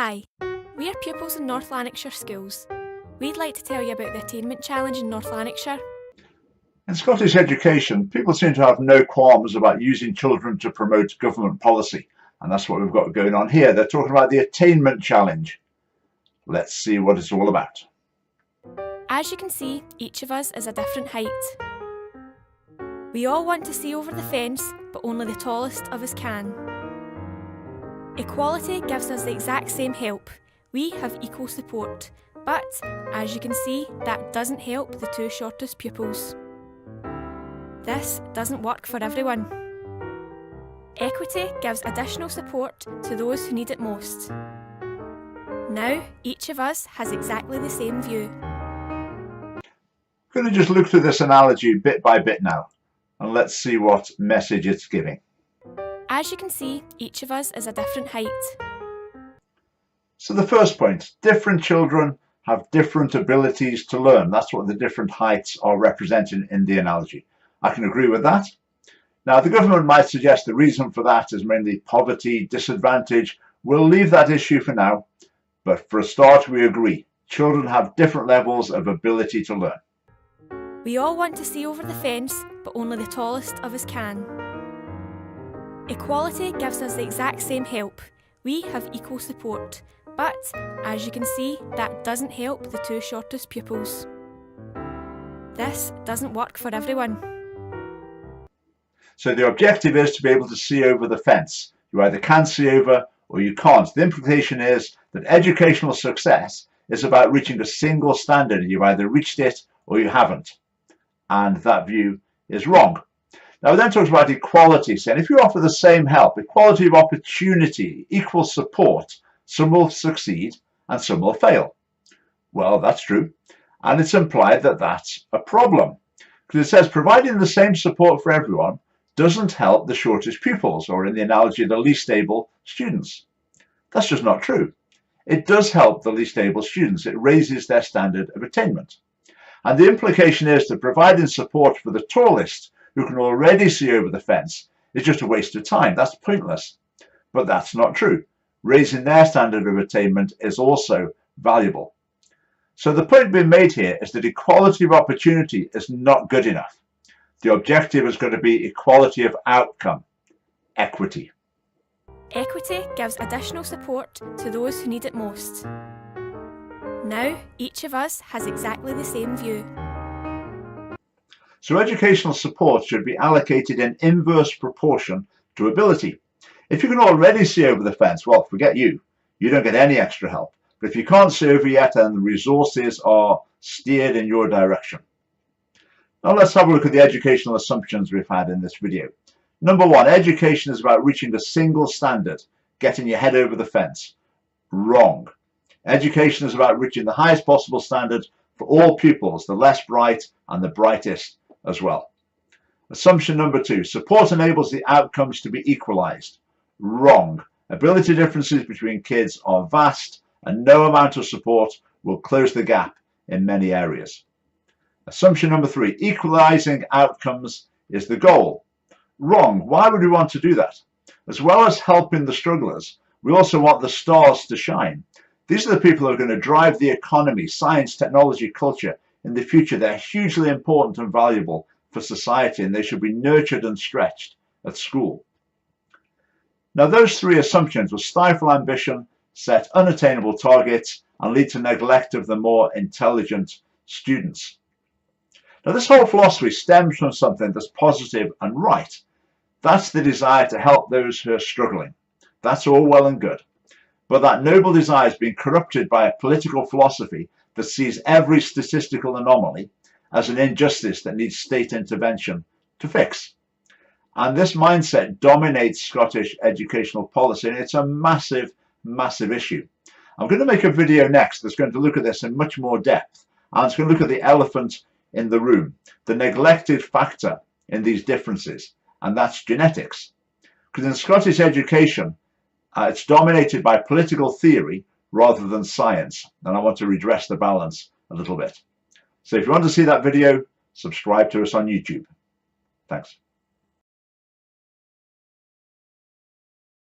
Hi, we are pupils in North Lanarkshire schools. We'd like to tell you about the Attainment Challenge in North Lanarkshire. In Scottish education, people seem to have no qualms about using children to promote government policy, and that's what we've got going on here. They're talking about the Attainment Challenge. Let's see what it's all about. As you can see, each of us is a different height. We all want to see over the fence, but only the tallest of us can. Equality gives us the exact same help. We have equal support, but as you can see, that doesn't help the two shortest pupils. This doesn't work for everyone. Equity gives additional support to those who need it most. Now, each of us has exactly the same view. I'm going to just look through this analogy bit by bit now, and let's see what message it's giving. As you can see, each of us is a different height. So the first point, different children have different abilities to learn. That's what the different heights are representing in the analogy. I can agree with that. Now, the government might suggest the reason for that is mainly poverty, disadvantage. We'll leave that issue for now, but for a start, we agree. Children have different levels of ability to learn. We all want to see over the fence, but only the tallest of us can. Equality gives us the exact same help. We have equal support, but as you can see, that doesn't help the two shortest pupils. This doesn't work for everyone. So the objective is to be able to see over the fence. You either can see over or you can't. The implication is that educational success is about reaching a single standard. You've either reached it or you haven't. And that view is wrong. Now, it then talks about equality, saying if you offer the same help, equality of opportunity, equal support, some will succeed and some will fail. Well, that's true. And it's implied that that's a problem. Because it says providing the same support for everyone doesn't help the shortest pupils, or in the analogy, the least able students. That's just not true. It does help the least able students. It raises their standard of attainment. And the implication is that providing support for the tallest, who can already see over the fence, is just a waste of time. That's pointless. But that's not true. Raising their standard of attainment is also valuable. So the point being made here is that equality of opportunity is not good enough. The objective is going to be equality of outcome, equity. Equity gives additional support to those who need it most. Now, each of us has exactly the same view. So educational support should be allocated in inverse proportion to ability. If you can already see over the fence, well, forget you. You don't get any extra help. But if you can't see over yet, then the resources are steered in your direction. Now let's have a look at the educational assumptions we've had in this video. Number one, education is about reaching a single standard, getting your head over the fence. Wrong. Education is about reaching the highest possible standard for all pupils, the less bright and the brightest as well. Assumption number two, support enables the outcomes to be equalized. Wrong. Ability differences between kids are vast, and no amount of support will close the gap in many areas. Assumption number three, equalizing outcomes is the goal. Wrong. Why would we want to do that? As well as helping the strugglers, we also want the stars to shine. These are the people who are going to drive the economy, science, technology, culture in the future. They're hugely important and valuable for society, and they should be nurtured and stretched at school. Now, those three assumptions will stifle ambition, set unattainable targets, and lead to neglect of the more intelligent students. Now, this whole philosophy stems from something that's positive and right. That's the desire to help those who are struggling. That's all well and good. But that noble desire is being corrupted by a political philosophy that sees every statistical anomaly as an injustice that needs state intervention to fix. And this mindset dominates Scottish educational policy, and it's a massive, massive issue. I'm going to make a video next that's going to look at this in much more depth, and it's going to look at the elephant in the room, the neglected factor in these differences, and that's genetics. Because in Scottish education, it's dominated by political theory rather than science, and I want to redress the balance a little bit. So if you want to see that video, subscribe to us on YouTube. Thanks.